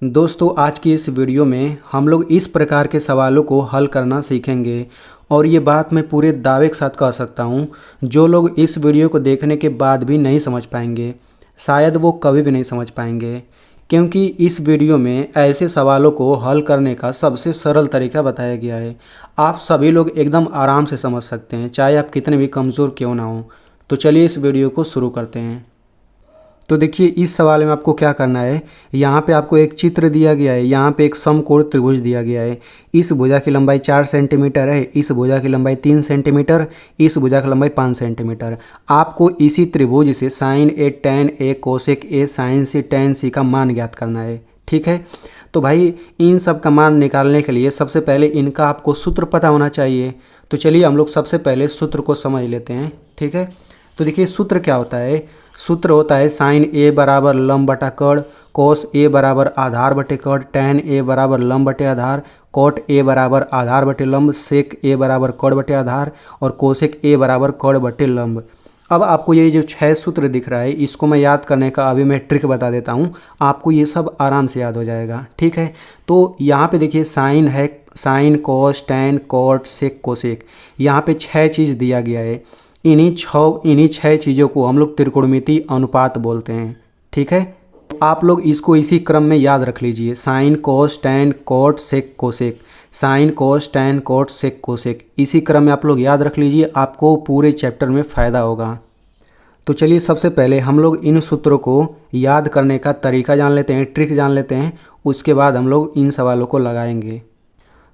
दोस्तों आज की इस वीडियो में हम लोग इस प्रकार के सवालों को हल करना सीखेंगे और ये बात मैं पूरे दावे के साथ कह सकता हूँ। जो लोग इस वीडियो को देखने के बाद भी नहीं समझ पाएंगे शायद वो कभी भी नहीं समझ पाएंगे, क्योंकि इस वीडियो में ऐसे सवालों को हल करने का सबसे सरल तरीका बताया गया है। आप सभी लोग एकदम आराम से समझ सकते हैं, चाहे आप कितने भी कमज़ोर क्यों ना हो। तो चलिए इस वीडियो को शुरू करते हैं। तो देखिए इस सवाल में आपको क्या करना है। यहाँ पे आपको एक चित्र दिया गया है, यहाँ पे एक समकोण त्रिभुज दिया गया है। इस भुजा की लंबाई 4 सेंटीमीटर है, इस भुजा की लंबाई 3 सेंटीमीटर, इस भुजा की लंबाई 5 सेंटीमीटर। आपको इसी त्रिभुज से sine A, tan A, cosec A, sine C, tan C का मान ज्ञात करना है। ठीक है, तो भाई इन सब का मान निकालने के लिए सबसे पहले इनका आपको सूत्र पता होना चाहिए। तो चलिए हम लोग सबसे पहले सूत्र को समझ लेते हैं। ठीक है, तो देखिए सूत्र क्या होता है। सूत्र होता है साइन ए बराबर लंब बटा कड़, कोस ए बराबर आधार बटे कड़, टैन ए बराबर लंब बटे आधार, कोट ए बराबर आधार बटे लंब, सेक ए बराबर कड़ बटे आधार और कोसेक ए बराबर कड़ बटे लंब। अब आपको ये जो 6 सूत्र दिख रहा है इसको मैं याद करने का अभी मैं ट्रिक बता देता हूँ, आपको ये सब आराम से याद हो जाएगा। ठीक है, तो यहाँ पे देखिए साइन है, sine cos tan cot sec cosec, यहाँ पे 6 चीज़ दिया गया है। इन्हीं छह चीज़ों को हम लोग त्रिकोणमितीय अनुपात बोलते हैं। ठीक है, आप लोग इसको इसी क्रम में याद रख लीजिए। Sine cos tan cot sec cosec, sine cos tan cot sec cosec, इसी क्रम में आप लोग याद रख लीजिए, आपको पूरे चैप्टर में फ़ायदा होगा। तो चलिए सबसे पहले हम लोग इन सूत्रों को याद करने का तरीका जान लेते हैं, ट्रिक जान लेते हैं, उसके बाद हम लोग इन सवालों को लगाएंगे।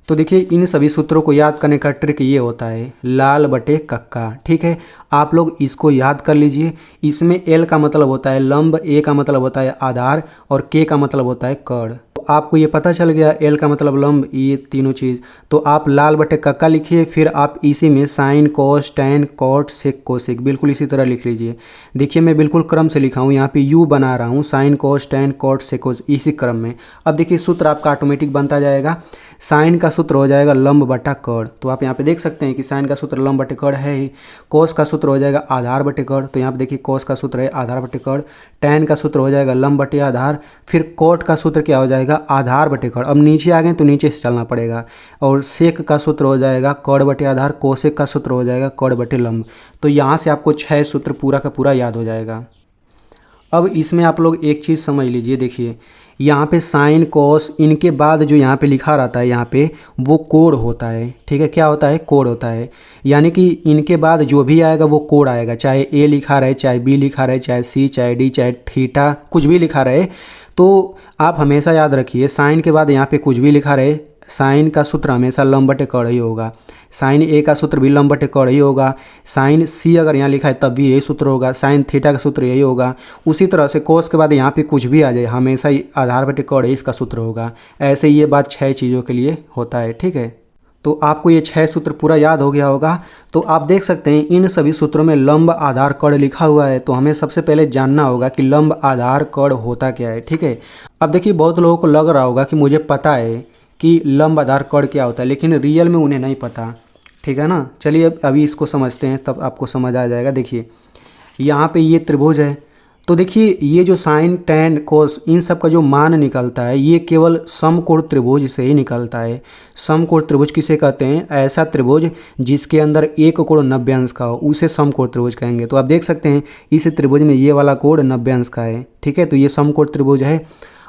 तो देखिए इन सभी सूत्रों को याद करने का ट्रिक ये होता है लाल बटे कक्का। ठीक है, आप लोग इसको याद कर लीजिए। इसमें एल का मतलब होता है लंब, ए का मतलब होता है आधार और के का मतलब होता है कड़। तो आपको ये पता चल गया एल का मतलब लंब, ये तीनों चीज़। तो आप लाल बटे कक्का लिखिए, फिर आप इसी में sine cos tan cot sec cosec बिल्कुल इसी तरह लिख लीजिए। देखिए मैं बिल्कुल क्रम से लिखा हूँ, यहाँ पे यू बना रहा हूँ, sine cos tan cot sec cos इसी क्रम में। अब देखिए सूत्र आपका ऑटोमेटिक बनता जाएगा। साइन का सूत्र हो जाएगा लंब बटा कड़, तो आप यहाँ पे देख सकते हैं कि साइन का सूत्र लंब बटे कड़ है ही। कोस का सूत्र हो जाएगा आधार बटे कड़, तो यहाँ पे देखिए कोस का सूत्र है आधार बटे कड़। टैन का सूत्र हो जाएगा लंब बटे आधार, फिर कोट का सूत्र क्या हो जाएगा आधार बटे कड़। अब नीचे आ गए तो नीचे से चलना पड़ेगा। और सेक का सूत्र हो जाएगा कड़ बटे आधार, कोसेक का सूत्र हो जाएगा कड़ बटे लंब। तो यहाँ से आपको 6 सूत्र पूरा का पूरा याद हो जाएगा। अब इसमें आप लोग एक चीज़ समझ लीजिए, देखिए यहाँ पे साइन कोस इनके बाद जो यहाँ पे लिखा रहता है यहाँ पे वो कोड होता है। ठीक है, क्या होता है कोड होता है, यानी कि इनके बाद जो भी आएगा वो कोड आएगा, चाहे ए लिखा रहे, चाहे बी लिखा रहे, चाहे सी, चाहे डी, चाहे थीटा, कुछ भी लिखा रहे। तो आप हमेशा याद रखिए साइन के बाद यहाँ पे कुछ भी लिखा रहे, साइन का सूत्र हमेशा लंब बटे कड़ ही होगा। साइन ए का सूत्र भी लंब बटे कड़ ही होगा। साइन सी अगर यहाँ लिखा है तब भी यही सूत्र होगा। साइन थीटा का सूत्र यही होगा। उसी तरह से कोस के बाद यहाँ पे कुछ भी आ जाए हमेशा ही आधार बटे कड़ ही इसका सूत्र होगा। ऐसे ये बात 6 चीज़ों के लिए होता है। ठीक है, तो आपको ये 6 सूत्र पूरा याद हो गया होगा। तो आप देख सकते हैं इन सभी सूत्रों में लंब आधार कड़ लिखा हुआ है, तो हमें सबसे पहले जानना होगा कि लंब आधार कड़ होता क्या है। ठीक है, अब देखिए बहुत लोगों को लग रहा होगा कि मुझे पता है कि लंब आधार कड़ क्या होता है, लेकिन रियल में उन्हें नहीं पता। ठीक है ना, चलिए अभी इसको समझते हैं तब आपको समझ आ जाएगा। देखिए यहाँ पे ये त्रिभुज है, तो देखिए ये जो साइन टैन कोस इन सब का जो मान निकलता है ये केवल समकोण त्रिभुज से ही निकलता है। समकोण त्रिभुज किसे कहते हैं, ऐसा त्रिभुज जिसके अंदर एक कोण 90 अंश का हो उसे समकोण त्रिभुज कहेंगे। तो आप देख सकते हैं इस त्रिभुज में ये वाला कोण 90 अंश का है। ठीक है, तो ये समकोण त्रिभुज है।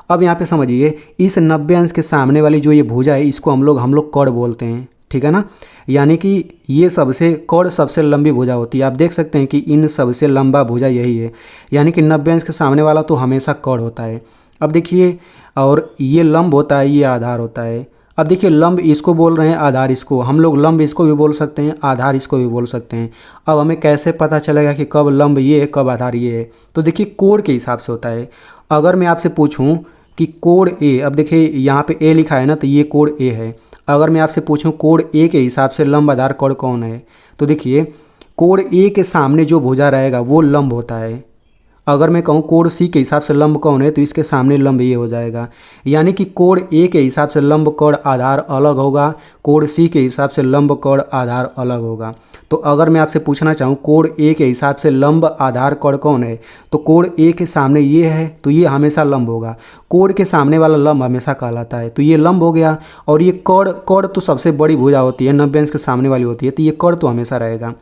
अब यहाँ पे समझिए इस 90 अंश के सामने वाली जो ये भुजा है इसको हम लोग कड़ बोलते हैं। ठीक है ना, यानी कि ये सबसे कड़ सबसे लंबी भुजा होती है। आप देख सकते हैं कि इन सबसे लंबा भुजा यही है, यानी कि 90 अंश के सामने वाला तो हमेशा कड़ होता है। अब देखिए और ये लंब होता है, ये आधार होता है। अब देखिए लंब इसको बोल रहे हैं, आधार इसको, हम लोग लंब इसको भी बोल सकते हैं, आधार इसको भी बोल सकते हैं। अब हमें कैसे पता चलेगा कि कब लंब ये है कब आधार ये है, तो देखिए कोण के हिसाब से होता है। अगर मैं आपसे पूछूं कि कोण ए, अब देखिए यहाँ पे ए लिखा है ना, तो ये कोण ए है। अगर मैं आपसे पूछूं कोण ए के हिसाब से लंब आधार कड़ कौन है, तो देखिए कोण ए के सामने जो भुजा रहेगा वो लंब होता है। अगर मैं कहूँ कोण सी के हिसाब से लंब कौन है, तो इसके सामने लंब ये हो जाएगा। यानी कि कोण ए के हिसाब से लंब कोण आधार अलग होगा, कोण सी के हिसाब से लंब कोण आधार अलग होगा। तो अगर मैं आपसे पूछना चाहूँ कोण ए के हिसाब से लंब आधार कोण कौन है, तो कोण ए के सामने ये है तो ये हमेशा लंब होगा। कोण के सामने वाला लंब हमेशा कहलाता है, तो ये लंब हो गया। और ये कोण तो सबसे बड़ी भुजा होती है, 90 अंश के सामने वाली होती है, तो ये कोण तो हमेशा रहेगा।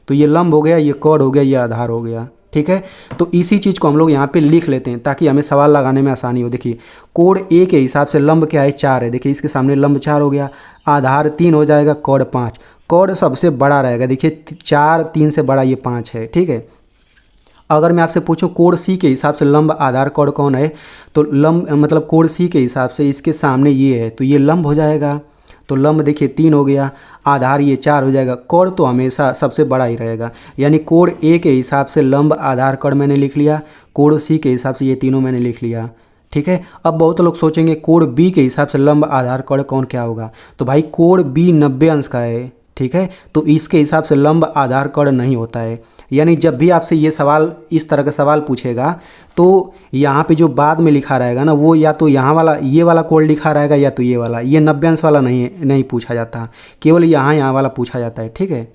तो ये लंब हो गया, ये कोण हो गया, ये आधार हो गया। ठीक है, तो इसी चीज़ को हम लोग यहाँ पे लिख लेते हैं ताकि हमें सवाल लगाने में आसानी हो। देखिए कोण ए के हिसाब से लंब क्या है, 4 है। देखिए इसके सामने लंब 4 हो गया, आधार 3 हो जाएगा, कोण 5। कोण सबसे बड़ा रहेगा, देखिए 4 3 से बड़ा ये 5 है। ठीक है, अगर मैं आपसे पूछूं कोण सी के हिसाब से लंब आधार कोण कौन है, तो लंब मतलब कोण सी के हिसाब से इसके सामने ये है तो ये लंब हो जाएगा। तो लंब देखिए 3 हो गया, आधार ये 4 हो जाएगा। कोण तो हमेशा सबसे बड़ा ही रहेगा, यानी कोण ए के हिसाब से लंब आधार कोण मैंने लिख लिया, कोण सी के हिसाब से ये तीनों मैंने लिख लिया। ठीक है, अब बहुत लोग सोचेंगे कोण बी के हिसाब से लंब आधार कोण कौन क्या होगा, तो भाई कोण बी 90 अंश का है। ठीक है, तो इसके हिसाब से लंब आधार कोण नहीं होता है। यानी जब भी आपसे ये सवाल इस तरह का सवाल पूछेगा तो यहाँ पे जो बाद में लिखा रहेगा ना, वो या तो यहाँ वाला ये वाला कोण लिखा रहेगा या तो ये वाला, ये 90 अंश वाला नहीं पूछा जाता, केवल यहाँ वाला पूछा जाता है। ठीक है,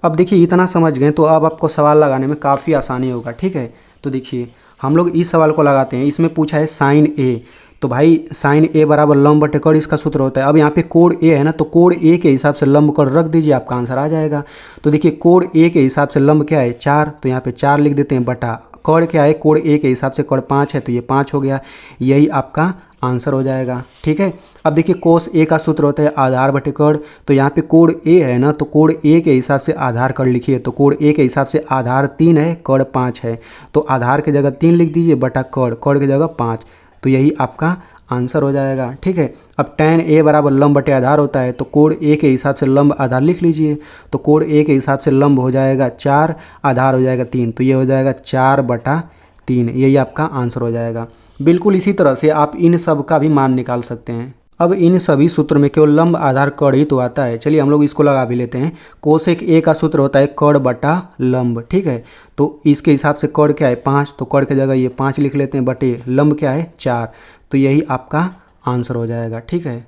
अब देखिए इतना समझ गए तो अब आपको सवाल लगाने में काफ़ी आसानी होगा। ठीक है, तो देखिए हम लोग इस सवाल को लगाते हैं। इसमें पूछा है साइन ए, तो भाई साइन ए बराबर लंब बटे कोण इसका सूत्र होता है। अब यहाँ पे कोण ए है ना, तो कोण ए के हिसाब से लंब कोण रख दीजिए, आपका आंसर आ जाएगा। तो देखिए कोण ए के हिसाब से लंब क्या है 4, तो यहाँ पे 4 लिख देते हैं, बटा कोण क्या है, कोण ए के हिसाब से कोण 5 है तो ये 5 हो गया, यही आपका आंसर हो जाएगा। ठीक है, अब देखिए कोस ए का सूत्र होता है आधार बटे कोण, तो यहाँ पे कोण ए है ना, तो कोण ए के हिसाब से आधार कोण लिखिए, तो कोण ए के हिसाब से आधार 3 है, कोण 5 है, तो आधार की जगह 3 लिख दीजिए, बटा कोण की जगह 5, तो यही आपका आंसर हो जाएगा। ठीक है, अब tan ए बराबर लंब बटे आधार होता है, तो कोण ए के हिसाब से लंब आधार लिख लीजिए, तो कोण ए के हिसाब से लंब हो जाएगा 4, आधार हो जाएगा 3, तो ये हो जाएगा 4/3, यही आपका आंसर हो जाएगा। बिल्कुल इसी तरह से आप इन सब का भी मान निकाल सकते हैं। अब इन सभी सूत्र में केवल लंब आधार कोण ही तो आता है। चलिए हम लोग इसको लगा भी लेते हैं। कोसेक ए का सूत्र होता है कोण बटा लंब। ठीक है, तो इसके हिसाब से कोण क्या है 5, तो कोण की जगह ये 5 लिख लेते हैं, बटे लंब क्या है 4, तो यही आपका आंसर हो जाएगा। ठीक है,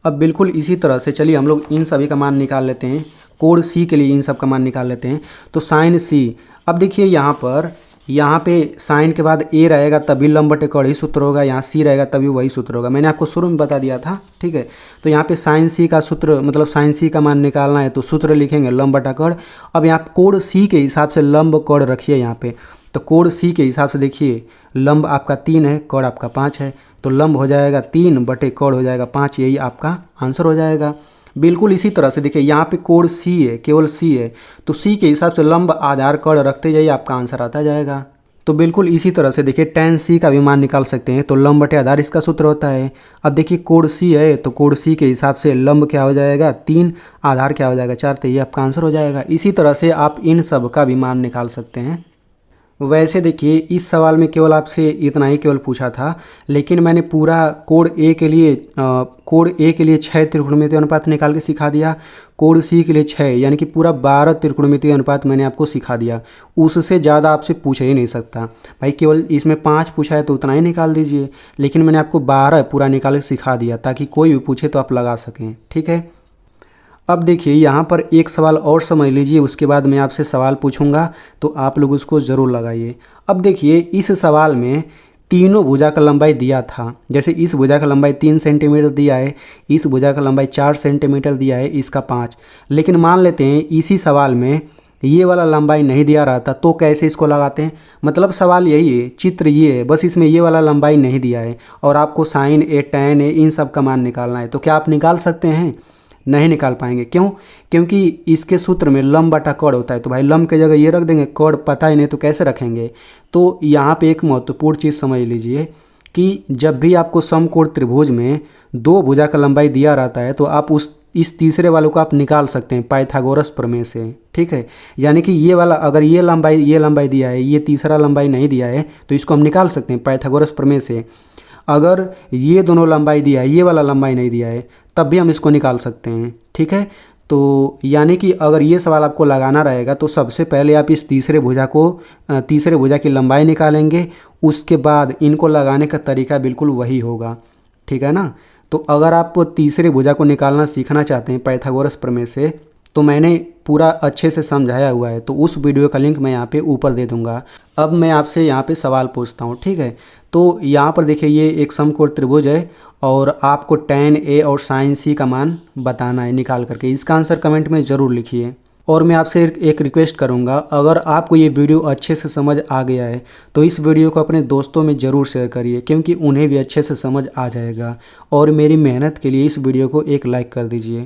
अब बिल्कुल इसी तरह से चलिए हम लोग इन सभी का मान निकाल लेते हैं। कोण सी के लिए इन सब का मान निकाल लेते हैं। तो साइन सी, अब देखिए यहाँ पे साइन के बाद ए रहेगा तभी लंब बटे कोण ही सूत्र होगा, यहाँ सी रहेगा तभी वही सूत्र होगा, मैंने आपको शुरू में बता दिया था। ठीक है, तो यहाँ पे साइन सी का सूत्र मतलब साइन सी का मान निकालना है, तो सूत्र लिखेंगे लंब बटा कोण। अब यहाँ कोण सी के हिसाब से लंब कोण रखिए यहाँ पे, तो कोण सी के हिसाब से देखिए लंब आपका 3 है, कोण आपका 5 है, तो लंब हो जाएगा 3 बटे कोण हो जाएगा 5, यही आपका आंसर हो जाएगा। बिल्कुल इसी तरह से देखिए यहाँ पे कोण सी है, केवल सी है, तो सी के हिसाब से लंब आधार कोण रखते जाइए, आपका आंसर आता जाएगा। तो बिल्कुल इसी तरह से देखिए tan सी का भी मान निकाल सकते हैं, तो लंब बटे आधार इसका सूत्र होता है। अब देखिए कोण सी है, तो कोण सी के हिसाब से लंब क्या हो जाएगा 3, आधार क्या हो जाएगा 4, तो ये आपका आंसर हो जाएगा। इसी तरह से आप इन सब का भी मान निकाल सकते हैं। वैसे देखिए इस सवाल में केवल आपसे इतना ही केवल पूछा था, लेकिन मैंने पूरा कोण ए के लिए 6 त्रिकोणमितीय अनुपात निकाल के सिखा दिया, कोण सी के लिए 6 यानी कि पूरा 12 त्रिकोणमितीय अनुपात मैंने आपको सिखा दिया। उससे ज़्यादा आपसे पूछ ही नहीं सकता भाई, केवल इसमें 5 पूछा है तो उतना ही निकाल दीजिए, लेकिन मैंने आपको 12 पूरा निकाल के सिखा दिया ताकि कोई भी पूछे तो आप लगा सकें। ठीक है, अब देखिए यहाँ पर एक सवाल और समझ लीजिए, उसके बाद मैं आपसे सवाल पूछूंगा तो आप लोग उसको ज़रूर लगाइए। अब देखिए इस सवाल में तीनों भुजा का लंबाई दिया था, जैसे इस भुजा का लंबाई 3 सेंटीमीटर दिया है, इस भुजा का लंबाई 4 सेंटीमीटर दिया है, इसका 5, लेकिन मान लेते हैं इसी सवाल में ये वाला लंबाई नहीं दिया रहता तो कैसे इसको लगाते हैं। मतलब सवाल यही है, चित्र ये है, बस इसमें ये वाला लंबाई नहीं दिया है और आपको साइन ए tan ए इन सब का मान निकालना है, तो क्या आप निकाल सकते हैं? नहीं निकाल पाएंगे। क्यों? क्योंकि इसके सूत्र में लंब बटा कोण होता है, तो भाई लंब की जगह ये रख देंगे, कोण पता ही नहीं तो कैसे रखेंगे। तो यहाँ पे एक महत्वपूर्ण चीज़ समझ लीजिए कि जब भी आपको समकोण त्रिभुज में 2 भुजा का लंबाई दिया रहता है तो आप इस तीसरे वाले को आप निकाल सकते हैं पाइथागोरस प्रमेय से। ठीक है, यानी कि ये वाला अगर ये लंबाई दिया है, ये तीसरा लंबाई नहीं दिया है, तो इसको हम निकाल सकते हैं पाइथागोरस प्रमेय से। अगर ये दोनों लंबाई दिया है, ये वाला लंबाई नहीं दिया है, तब भी हम इसको निकाल सकते हैं। ठीक है, तो यानी कि अगर ये सवाल आपको लगाना रहेगा तो सबसे पहले आप इस तीसरे भुजा की लंबाई निकालेंगे, उसके बाद इनको लगाने का तरीका बिल्कुल वही होगा, ठीक है ना। तो अगर आप तीसरे भुजा को निकालना सीखना चाहते हैं पाइथागोरस प्रमेय से, तो मैंने पूरा अच्छे से समझाया हुआ है, तो उस वीडियो का लिंक मैं यहाँ पे ऊपर दे दूँगा। अब मैं आपसे यहाँ पे सवाल पूछता हूँ, ठीक है। तो यहाँ पर देखिए ये एक समकोण त्रिभुज है और आपको tan A और sin C का मान बताना है निकाल करके। इसका आंसर कमेंट में ज़रूर लिखिए। और मैं आपसे एक रिक्वेस्ट करूंगा, अगर आपको ये वीडियो अच्छे से समझ आ गया है तो इस वीडियो को अपने दोस्तों में ज़रूर शेयर करिए, क्योंकि उन्हें भी अच्छे से समझ आ जाएगा। और मेरी मेहनत के लिए इस वीडियो को एक लाइक कर दीजिए।